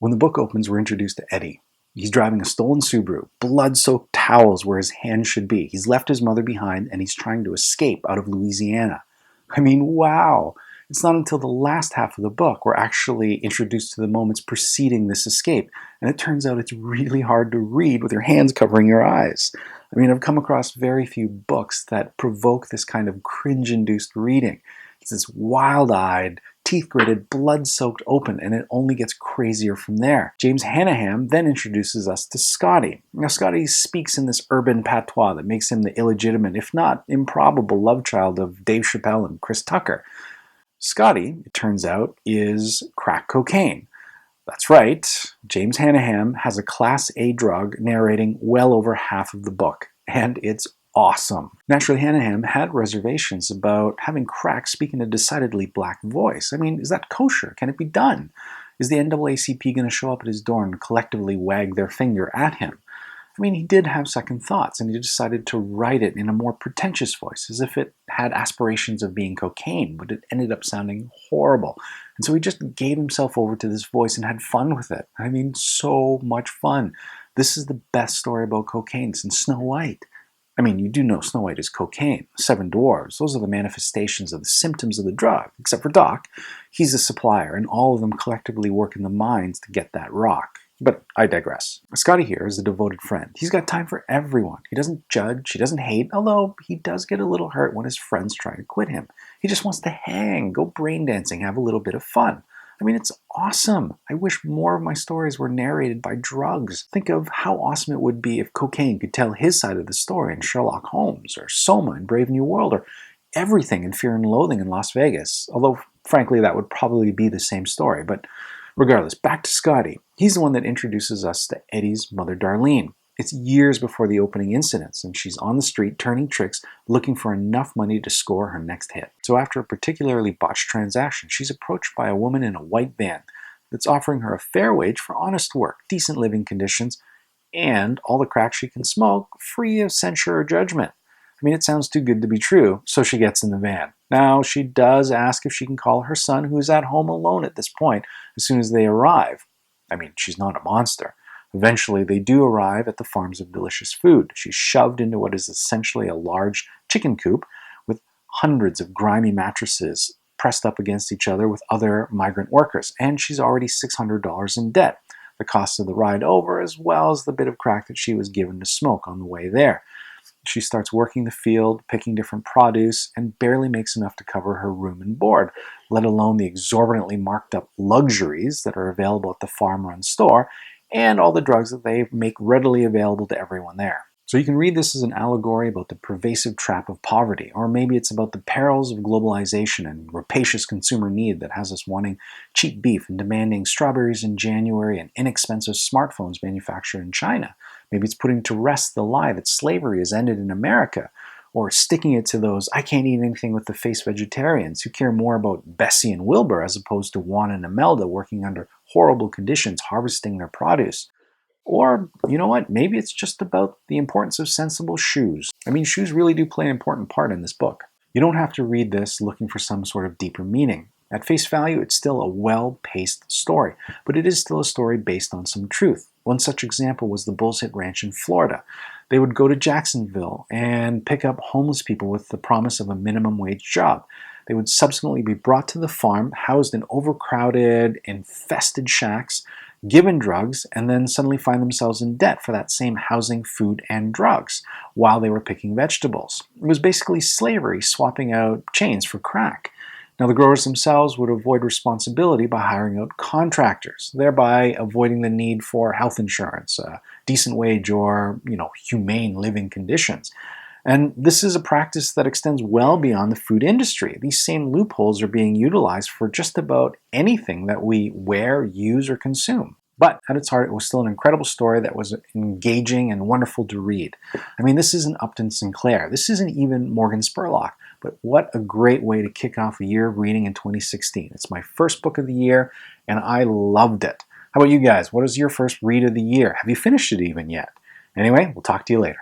When the book opens, we're introduced to Eddie. He's driving a stolen Subaru. Blood-soaked towels where his hands should be. He's left his mother behind, and he's trying to escape out of Louisiana. I mean, wow! It's not until the last half of the book we're actually introduced to the moments preceding this escape, and it turns out it's really hard to read with your hands covering your eyes. I mean, I've come across very few books that provoke this kind of cringe-induced reading. It's this wild-eyed, teeth-gritted, blood-soaked open, and it only gets crazier from there. James Hannaham then introduces us to Scotty. Now, Scotty speaks in this urban patois that makes him the illegitimate, if not improbable, love child of Dave Chappelle and Chris Tucker. Scotty, it turns out, is crack cocaine. That's right, James Hannaham has a Class A drug narrating well over half of the book, and it's awesome. Naturally, Hannaham had reservations about having crack speak in a decidedly black voice. I mean, is that kosher? Can it be done? Is the NAACP going to show up at his door and collectively wag their finger at him? I mean, he did have second thoughts, and he decided to write it in a more pretentious voice, as if it had aspirations of being cocaine, but it ended up sounding horrible. And so he just gave himself over to this voice and had fun with it. I mean, so much fun. This is the best story about cocaine since Snow White. I mean, you do know Snow White is cocaine. Seven Dwarves, those are the manifestations of the symptoms of the drug. Except for Doc, he's a supplier, and all of them collectively work in the mines to get that rock. But I digress. Scotty here is a devoted friend. He's got time for everyone. He doesn't judge, he doesn't hate, although he does get a little hurt when his friends try to quit him. He just wants to hang, go brain dancing, have a little bit of fun. I mean, it's awesome. I wish more of my stories were narrated by drugs. Think of how awesome it would be if cocaine could tell his side of the story in Sherlock Holmes, or Soma in Brave New World, or everything in Fear and Loathing in Las Vegas. Although, frankly, that would probably be the same story. But regardless, back to Scotty. He's the one that introduces us to Eddie's mother, Darlene. It's years before the opening incidents, and she's on the street turning tricks, looking for enough money to score her next hit. So after a particularly botched transaction, she's approached by a woman in a white van that's offering her a fair wage for honest work, decent living conditions, and all the crack she can smoke, free of censure or judgment. I mean, it sounds too good to be true, so she gets in the van. Now, she does ask if she can call her son, who is at home alone at this point, as soon as they arrive. I mean, she's not a monster. Eventually, they do arrive at the farms of delicious food. She's shoved into what is essentially a large chicken coop with hundreds of grimy mattresses pressed up against each other with other migrant workers, and she's already $600 in debt, the cost of the ride over, as well as the bit of crack that she was given to smoke on the way there. She starts working the field, picking different produce, and barely makes enough to cover her room and board, let alone the exorbitantly marked up luxuries that are available at the farm-run store, and all the drugs that they make readily available to everyone there. So you can read this as an allegory about the pervasive trap of poverty, or maybe it's about the perils of globalization and rapacious consumer need that has us wanting cheap beef and demanding strawberries in January and inexpensive smartphones manufactured in China. Maybe it's putting to rest the lie that slavery has ended in America, or sticking it to those I can't eat anything with the face vegetarians who care more about Bessie and Wilbur as opposed to Juan and Imelda working under horrible conditions harvesting their produce. Or, you know what, maybe it's just about the importance of sensible shoes. I mean, shoes really do play an important part in this book. You don't have to read this looking for some sort of deeper meaning. At face value, it's still a well-paced story, but it is still a story based on some truth. One such example was the Bulls Hit Ranch in Florida. They would go to Jacksonville and pick up homeless people with the promise of a minimum wage job. They would subsequently be brought to the farm, housed in overcrowded, infested shacks, given drugs, and then suddenly find themselves in debt for that same housing, food, and drugs while they were picking vegetables. It was basically slavery, swapping out chains for crack. Now, the growers themselves would avoid responsibility by hiring out contractors, thereby avoiding the need for health insurance, a decent wage, or, humane living conditions. And this is a practice that extends well beyond the food industry. These same loopholes are being utilized for just about anything that we wear, use, or consume. But at its heart, it was still an incredible story that was engaging and wonderful to read. I mean, this isn't Upton Sinclair. This isn't even Morgan Spurlock. But what a great way to kick off a year of reading in 2016. It's my first book of the year, and I loved it. How about you guys? What is your first read of the year? Have you finished it even yet? Anyway, we'll talk to you later.